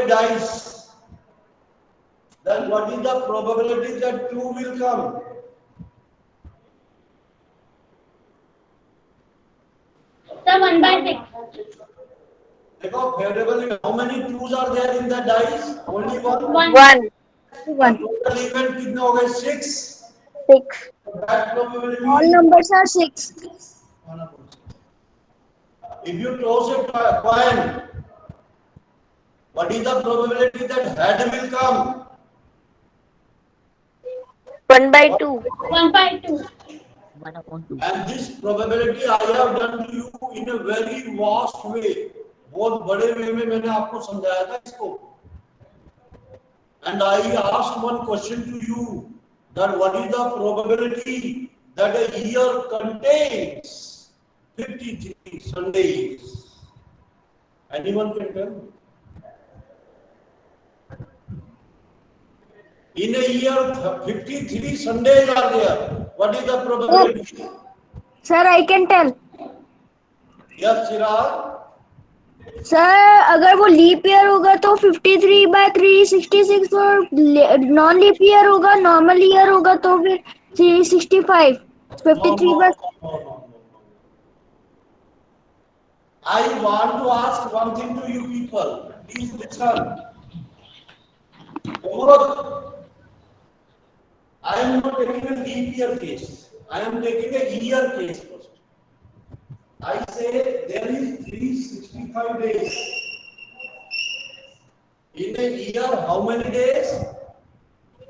dice, then what is the probability that 2 will come? Sir, 1/6. देखो favorable, how many 2s are there in the dice? Only one. One. Total event कितने हो गए? 6. 6. That probability. All numbers are 6. If you toss a coin, what is the probability that head will come? 1/2. 1/2. And this probability I have done to you in a very vast way. बहुत बड़े वे में मैंने आपको समझाया था इसको. And I asked one question to you, that what is the probability that a year contains 53 Sundays? Anyone can tell me? In a year, 53 Sundays are there. What is the probability? Sir, I can tell. Yes, Chirag. Sir अगर वो leap year होगा तो 53/366 और non leap year होगा, normal year होगा तो फिर 365. 53 I want to ask one thing to you people. Please listen. I am not taking a leap year case. I am taking a year case first. I say there is 365 days. In a year, how many days?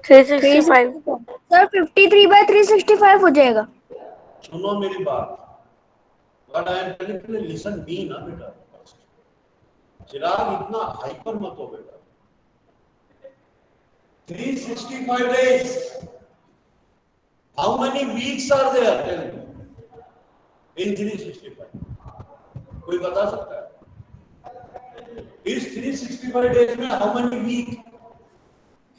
365. Sir 53/365 हो जाएगा. सुनो मेरी बात. But I am telling you, listen me ना बेटा. चिराग इतना hyper मत हो बेटा. 365 days. How many weeks are there? Tell me. In 365. कोई बता सकता है? Is 365 days में how many week?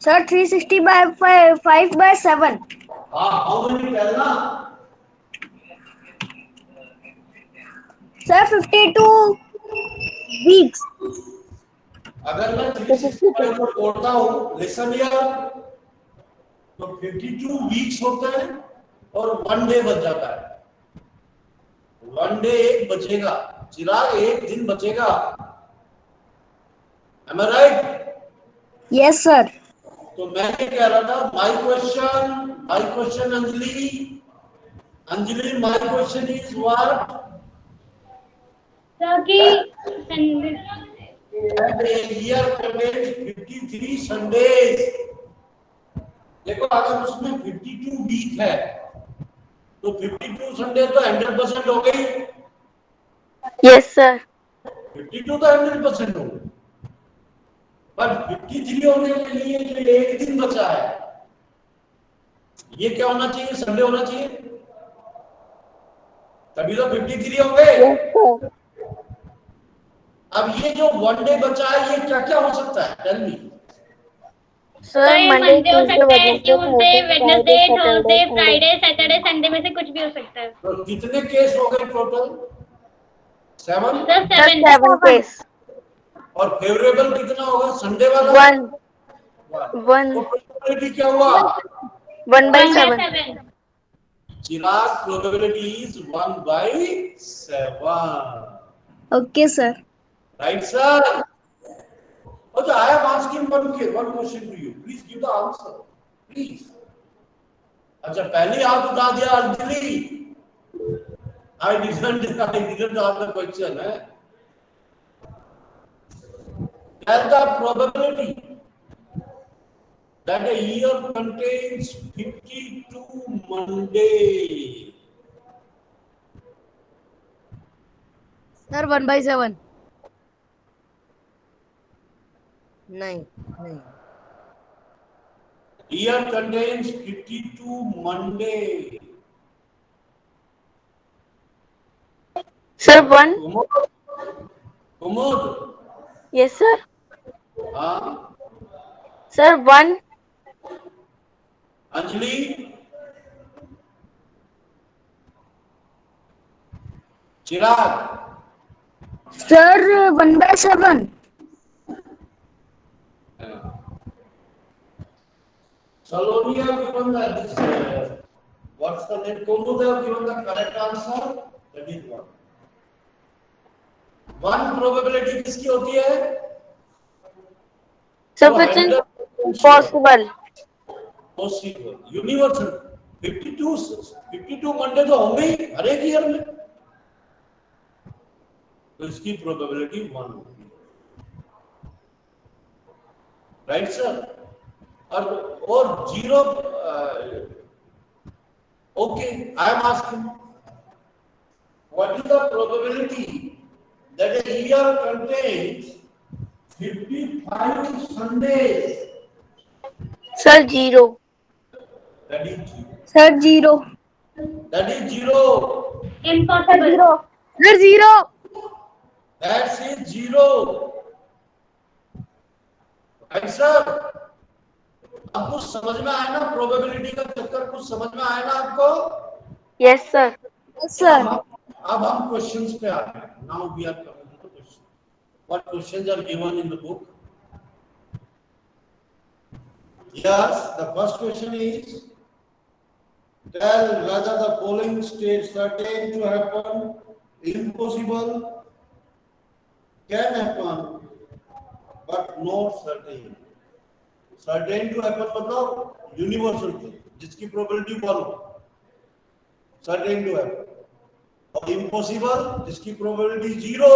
सर 360/5/7. हाँ, how many tell ना? Sir 52 weeks. अगर मैं 365 को तोड़ता हूँ, listen यार, तो 52 weeks होते हैं और 1 day बच जाता है. 1 day एक बचेगा. चिराग एक दिन बचेगा. Am I right? Yes sir. तो मैं ये कह रहा था, my question Anjali, my question is what? Sir, कि And a year contains 53 Sundays. देखो अगर उसमें 52 वीक है, तो 52 संडे तो 100% हो गई. Yes sir. 52 तो 100% हो गई. बट 53 होने के लिए जो एक दिन बचा है, ये क्या होना चाहिए? संडे होना चाहिए. तभी तो 53 हो गए. Yes sir. अब ये जो 1 डे बचा है, ये क्या क्या हो सकता है? Tell me. Sir, Monday Monday, हो सकता है, Tuesday, Tuesday, Wednesday, Wednesday, Thursday, Saturday, Friday, Saturday, Sunday में से कुछ भी हो सकता है. तो कितने केस हो गए टोटल? 7. Sir Sir, 7. 7 days. और फेवरेबल कितना होगा? संडे वाला 1. 1. तो प्रोबेबिलिटी क्या हुआ? 1/7. 1/7. Chirag, probability is 1/7. Okay sir. Right sir? Okay, I am asking one question to you. Please give the answer. Please. अच्छा, पहले हाथ उठा दिया Anjali. I didn't ask the question. Tell the probability that a year contains 52 Mondays. Sir, 1/7. नहीं. Year contains 52 Mondays. Sir, 1. Kumud. Yes sir. हाँ. Sir, 1. Anjali. Chirag. Sir 1/7. Salonia given this. What's the name? Komu they have given the correct answer. That is one. One probability किसकी होती है? Sir, which is possible. Possible. Universal. 52 Monday तो होंगे ही हर एक year में, तो इसकी प्रोबेबिलिटी 1 होगी, राइट सर? और 0, okay, I am asking what is the probability that a year contains 55 Sundays? Sir, 0. That is 0. Sir, 0. That is 0. Impossible. Sir, 0. That is 0. Right, sir? अब कुछ समझ में आया ना, प्रोबेबिलिटी का चक्कर कुछ समझ में आया ना आपको? Yes, sir. Yes, sir. अब हम क्वेश्चंस पे आ रहे हैं. Now we are coming to the question. What questions are given in the book? Yes, the first question is, tell whether the following states certain to happen, impossible, can happen, but not certain. Certain to happen मतलब universal थी, जिसकी probability 1 हो, certain to happen. और impossible जिसकी probability 0,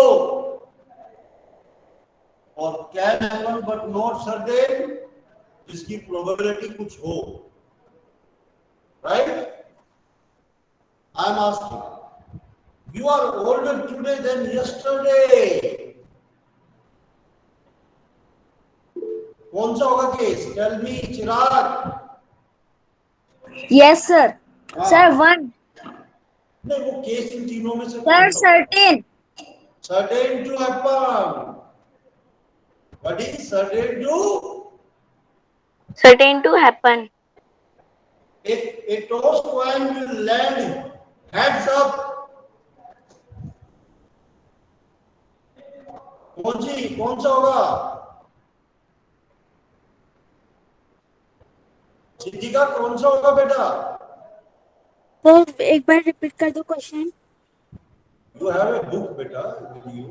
और can happen but not certain जिसकी probability कुछ हो, right? I am asking, you are older today than yesterday. कौन सा होगा केस? Tell me, चिराग. Yes, sir. हाँ. Sir, 1. नहीं, वो केस इन तीनों में से Sir, कौन सा? certain. Certain to happen. What is certain to? Certain to happen. A toss coin will land heads up. कौन सा होगा? सिद्धिका कौन सा होगा बेटा? वो एक बार रिपीट कर दो question. You have a book बेटा with you.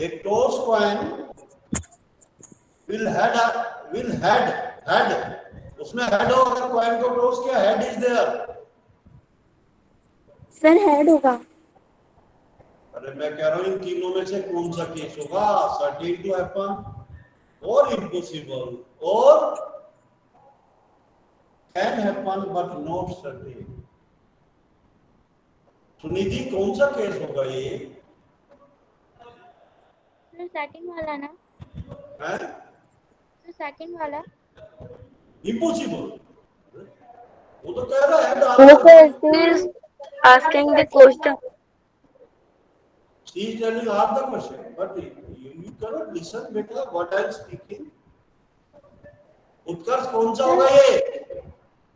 A toss coin will head. उसमें हेड हो, अगर कॉइन को टॉस किया, head is there. Sir head होगा. अरे मैं कह रहा हूँ इन तीनों में से कौन सा केस होगा? सर्टेन टू हैपन और इम्पॉसिबल और can happen but not certain. Sunidhi कौन सा केस होगा ये? सर सेकंड वाला ना. है सर सेकंड वाला. इम्पॉसिबल. वो तो कह रहा है Sir, she is asking the question. She is telling half the question, but you cannot listen beta what I am speaking. उत्कर्ष कौन सा होगा ये?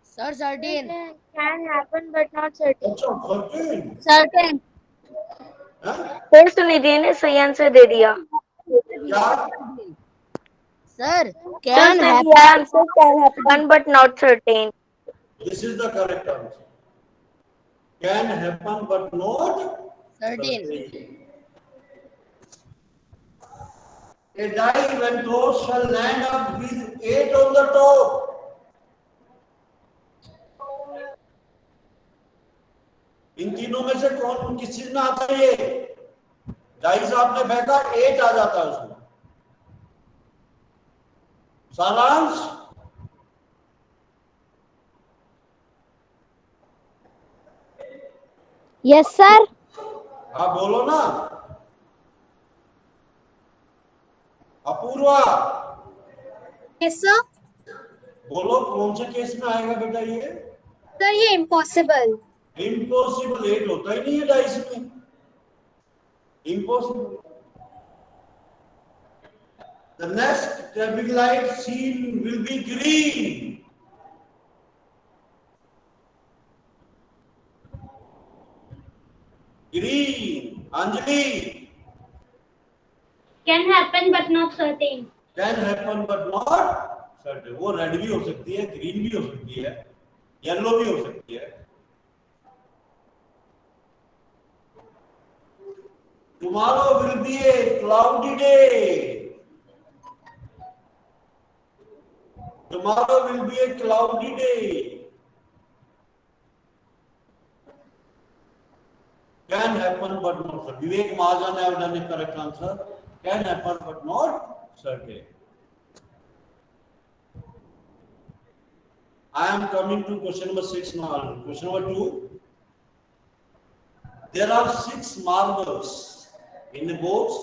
Sir, certain. Can happen but not certain. अच्छा, certain. Certain. हाँ? Sir, सुनिधि ने सही answer दे दिया. क्या? Sir, Sir, can सही happen. answer can happen but not certain. This is the correct answer. Can happen but not Certain. A die when tossed shall land up with 8 on the top. इन तीनों में से कौन किस चीज में आता है? ये डाइस आपने फेंका, 8 आ जाता है उसमें. सारांश? Yes, sir. हाँ बोलो ना. Apoorva Yes, sir. बोलो, कौन से केस में आएगा बेटा ये? सर ये impossible. इम्पॉसिबल. 8 होता ही नहीं है डाइस में. Impossible. The next traffic light seen will be green. Green. Anjali. Can happen but not certain. Can happen but not certain. वो रेड भी हो सकती है, ग्रीन भी हो सकती है, येलो भी हो सकती है। Tomorrow will be a cloudy day. Tomorrow will be a cloudy day. Can happen but not certain. Vivek Mahajan have done a correct answer. Can happen but not certain. I am coming to question number 6 now. Question number 2. There are 6 marbles in a box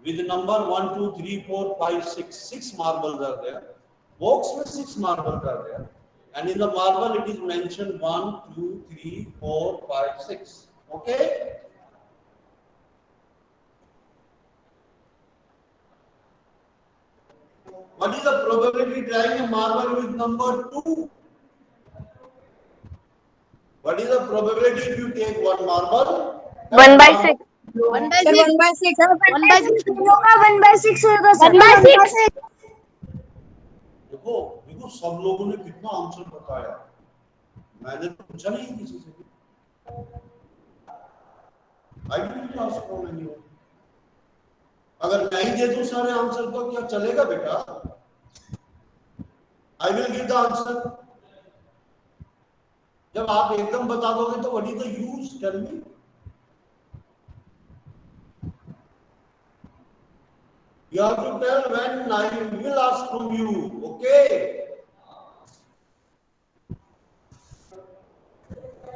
with the number 1, 2, 3, 4, 5, 6. 6 marbles are there. Box with 6 marbles are there. And in the marble it is mentioned 1, 2, 3, 4, 5, 6. Okay? What is the probability drawing a marble with number 2? What is the probability if you take one marble? 1/6. 1/6. 1/6. 1/6. होगा 1/6 होगा sir 1/6. देखो देखो सब लोगों ने कितना answer बताया। मैंने तो पूछा नहीं किसी से। I didn't ask from anyone. अगर मैं ही दे दूं सारे आंसर तो क्या चलेगा बेटा? I will give the answer. जब आप एकदम बता दोगे तो what is the use? Tell me. You have to tell when I will ask from you. Okay?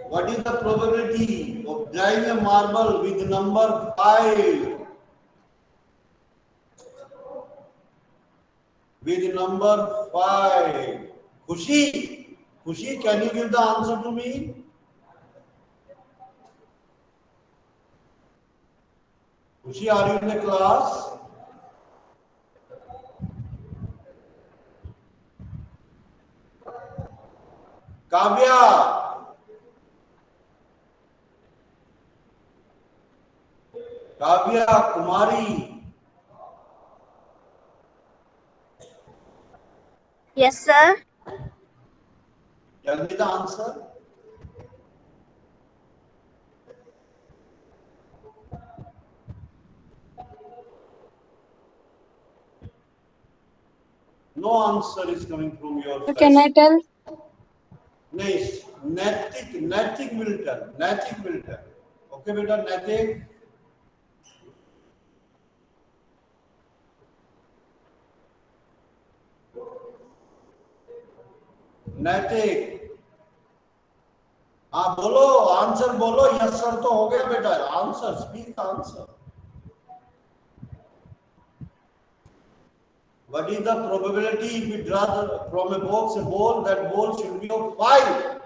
What is the probability of drawing a marble with number 5? With number 5. Khushi, Khushi, can you give the answer to me? Khushi, are you in the class? Kavya, Kavya, Kumari, Yes, sir. tell me the answer. No answer is coming from your side. Can I tell? Nice. Natik will tell. Natik will tell. Okay, beta, Natik. Natik. हाँ बोलो, answer बोलो। Yes sir तो हो गया बेटा। Answer, speak answer. What is the probability if we draw from a box a ball? That ball should be of 5.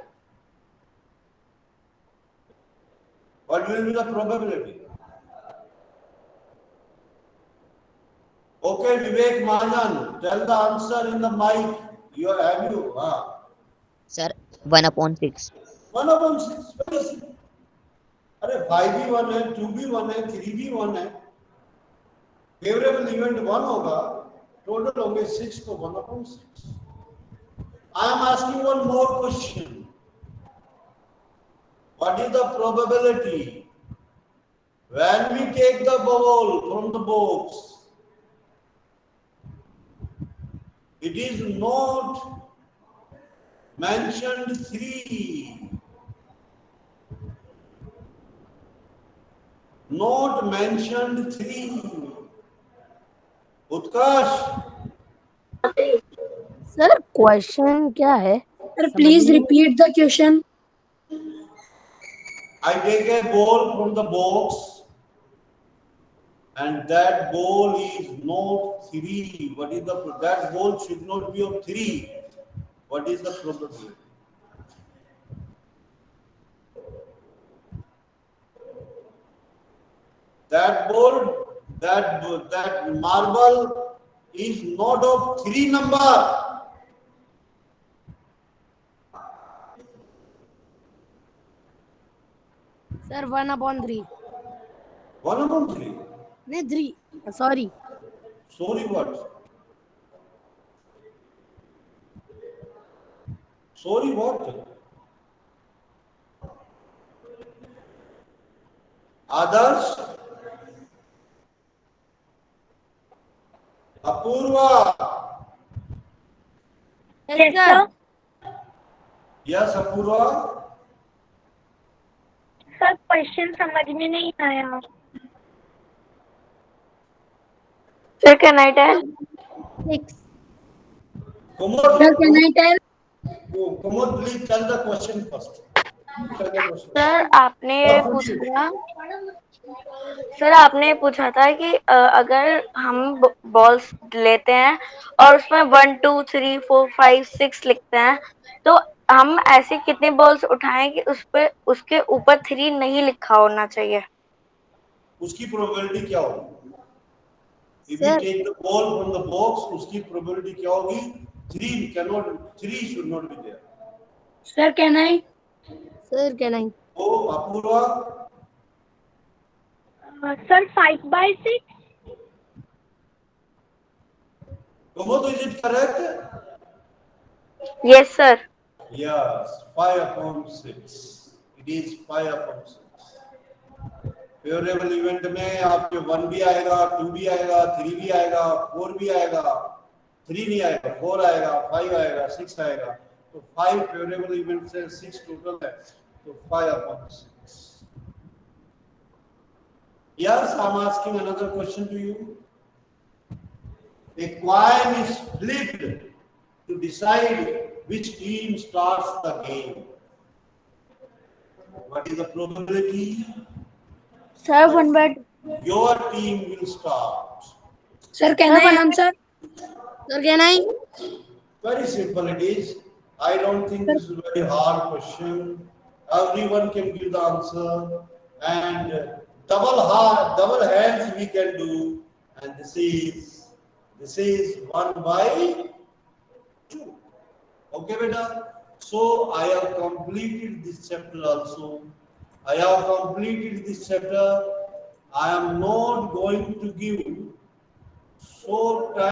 What will be the probability? Okay, Vivek Mahajan, tell the answer in the mic. Have you? Sir, 1/6. 1/6. Very simple. अरे 5 भी 1 है, 2 भी 1 है, 3 भी 1 है। Favourable event 1 होगा, total होंगे 6 तो 1/6. I am asking one more question. What is the probability when we take the ball from the box? It is not mentioned 3. Not mentioned 3. Utkarsh, sir question क्या है? Sir, please repeat the question. I take a ball from the box and that ball is not 3. What is that ball should not be of 3. What is the probability? That ball, that marble is not of 3 number. Sir 1/3. 1/3. नहीं 3. Sorry. Sorry what? Sorry, what? Others? Apurva. Yes, sir. Yes, Apurva. Sir question समझ में नहीं आया. Sir, can I tell? 6. Kumud, Sir, can I tell? Kumud, please tell the question first. Tell the question. Sir आपने What would पूछा you- था sir आपने पूछा था कि अगर हम बॉल्स लेते हैं और उसमें 1 2 3 4 5 6 लिखते हैं तो हम ऐसे कितने बॉल्स उठाएं कि उस पे उसके ऊपर 3 नहीं लिखा होना चाहिए. उसकी प्रोबेबिलिटी क्या होगी? If you Sir. take the ball from the box, उसकी प्रोबेबिलिटी क्या होगी? 3 should not be there. Sir, can I? Sir, can I? Oh, Apurva. Sir 5/6. Kumud, is it correct? Yes sir. Yes, 5/6. It is 5/6. Favourable event में आपके 1 भी आएगा, 2 भी आएगा, 3 भी आएगा, 4 भी आएगा, 3 नहीं आएगा, 4 आएगा, 5 आएगा, 6 आएगा. तो 5 फेवरेबल इवेंट से 6 टोटल है, तो 5/6. Yes, I'm asking another question to you. A coin is flipped to decide which team starts the game. What is the probability? Sir, 1/2. Your team will start. Sir, can I answer? Sir, can I? Very simple it is. I don't think this is a very hard question. Everyone can give the answer. And double hands we can do. And this is 1/2. Okay, beta. So I have completed this chapter also. I have completed this chapter. I am not going to give short time.